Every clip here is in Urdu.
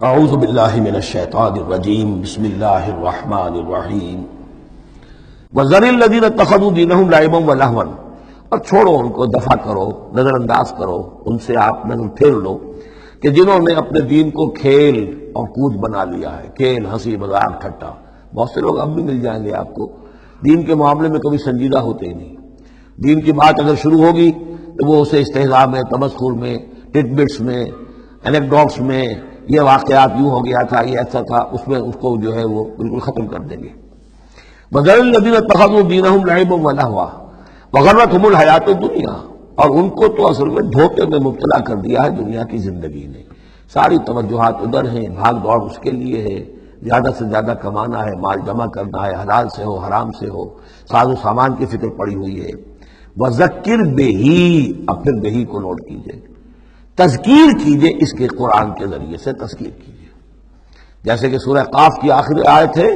اعوذ باللہ من الشیطان الرجیم بسم اللہ الرحمن الرحیم وذر الذین اتخذوا دینہم لعبا ولہوا، اور چھوڑو ان کو، دفع کرو، نظر انداز کرو، ان سے آپ نظر پھیر لو کہ جنہوں نے اپنے دین کو کھیل اور کود بنا لیا ہے، کھیل، ہنسی مذاق، ٹھٹا۔ بہت سے لوگ اب بھی مل جائیں گے آپ کو دین کے معاملے میں کبھی سنجیدہ ہوتے ہی نہیں۔ دین کی بات اگر شروع ہوگی تو وہ اسے استہزاء میں، تمسخر میں، ٹٹ بٹس میں، انیکڈوٹس میں، یہ واقعات یوں ہو گیا تھا، یہ ایسا تھا، اس میں اس کو جو ہے وہ بالکل ختم کر دیں گے۔ وَذَرِ الَّذِينَ اتَّخَذُوا دِينَهُمْ لَعِبًا وَلَهْوًا وَغَرَّتْهُمُ الْحَيَاةُ الدُّنْيَا، اور ان کو تو اصل میں دھوکے میں مبتلا کر دیا ہے دنیا کی زندگی نے۔ ساری توجہات ادھر ہیں، بھاگ دوڑ اس کے لیے ہے، زیادہ سے زیادہ کمانا ہے، مال جمع کرنا ہے، حلال سے ہو حرام سے ہو، ساز و سامان کی فکر پڑی ہوئی ہے۔ وَذَكِّرْ بِهِ، اب پھر بہی کو نوٹ کیجئے، تذکیر کیجئے، اس کے قرآن کے ذریعے سے تذکیر کیجئے، جیسے کہ سورہ قاف کی آخری آیت ہے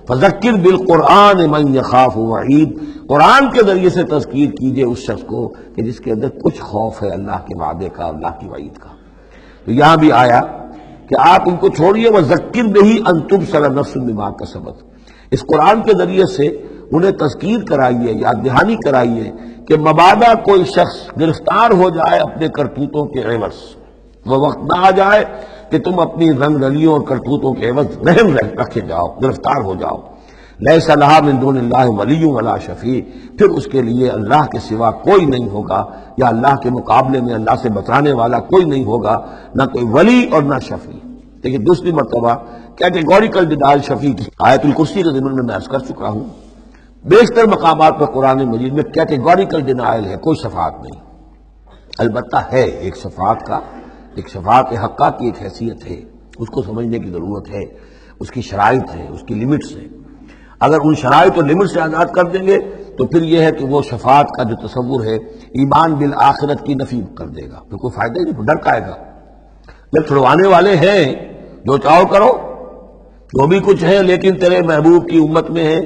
فَذَكِّرْ بِالْقُرْآنِ مَنْ يَخَافُ وَعِيدٍ، قرآن کے ذریعے سے تذکیر کیجئے اس شخص کو کہ جس کے اندر کچھ خوف ہے اللہ کے وعدے کا، اللہ کی وعید کا۔ تو یہاں بھی آیا کہ آپ ان کو چھوڑیے، وَذَكِّرْ بِهِ أَن تُبْصَرَ نَفْسٌ بِمَا كَسَبَتْ، اس قرآن کے ذریعے سے انہیں تذکیر کرائیے، یاد دہانی کرائیے کہ مبادا کوئی شخص گرفتار ہو جائے اپنے کرتوتوں کے عوض، وہ وقت نہ آ جائے کہ تم اپنی رنگ رلیوں اور کرتوتوں کے عوض رحم رکھے جاؤ، گرفتار ہو جاؤ۔ لیس لہا من دون اللہ ولی ولا شفیع، پھر اس کے لیے اللہ کے سوا کوئی نہیں ہوگا، یا اللہ کے مقابلے میں اللہ سے بچانے والا کوئی نہیں ہوگا، نہ کوئی ولی اور نہ شفیع۔ لیکن دوسری مرتبہ کیٹیگوریکل ڈینائل شفیع کی آیت الکرسی کے ضمن میں عرض کر چکا ہوں۔ بیشتر مقامات پر قرآن مجید میں کیٹیگوریکل ڈینائل ہے، کوئی شفاعت نہیں۔ البتہ ہے ایک شفاعت کا، ایک شفاعت حقہ کی ایک حیثیت ہے، اس کو سمجھنے کی ضرورت ہے، اس کی شرائط ہے، اس کی لیمٹس ہیں۔ اگر ان شرائط اور لیمٹ سے آزاد کر دیں گے تو پھر یہ ہے کہ وہ شفاعت کا جو تصور ہے ایمان بالآخرت کی نفی کر دے گا، پھر کوئی فائدہ ہی نہیں، ڈر کائے گا۔ جب چھڑوانے والے ہیں، جو چاہو کرو، جو بھی کچھ ہے، لیکن تیرے محبوب کی امت میں ہے،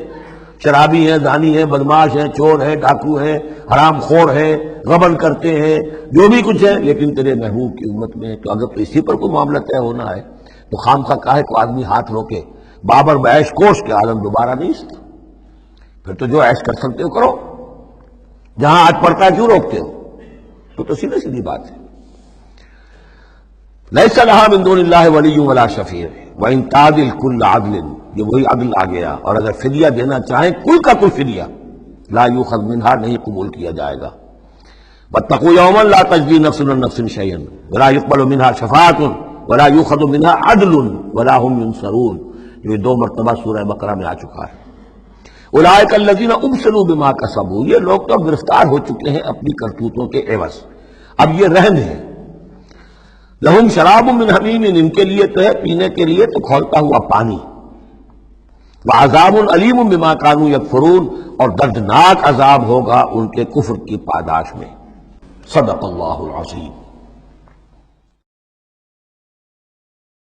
شرابی ہیں، زانی ہیں، بدماش ہیں، چور ہیں، ڈاکو ہیں، حرام خور ہیں، غبن کرتے ہیں، جو بھی کچھ ہے، لیکن تیرے محبوب کی امت میں ہے، تو اگر تو اسی پر کوئی معاملہ طے ہونا ہے تو خام خواہ کاہے کو آدمی ہاتھ روکے؟ بابر بعیش کوش کے عالم دوبارہ نہیں است، پھر تو جو عیش کر سکتے ہو کرو، جہاں آج پڑتا ہے کیوں روکتے ہو؟ تو سیدھی سیدھی بات ہے۔ لیس لہا من دون اللہ ولی ولا شفیع وان تعدل کل عدل، یہ وہی عدل آ گیا، اور اگر فدیہ دینا چاہیں کل کا کل فدیہ، لا یؤخذ منہا، نہیں قبول کیا جائے گا۔ واتقوا یوما لا تجزی نفس عن نفس شیئا ولا يقبل منها شفاعۃ ولا یؤخذ منها عدل ولا هم ينصرون، جو دو مرتبہ سورہ بقرہ میں آ چکا ہے۔ اولئک الذین ابسلوا بما کسبوا، یہ لوگ تو گرفتار ہو چکے ہیں اپنی کرتوتوں کے عوض، اب یہ رہن ہے۔ لہم شراب من حمیم، ان کے لیے تو ہے پینے کے لیے تو کھولتا ہوا پانی۔ وعذاب علیم بما کانوا یکفرون، اور دردناک عذاب ہوگا ان کے کفر کی پاداش میں۔ صدق اللہ العظیم۔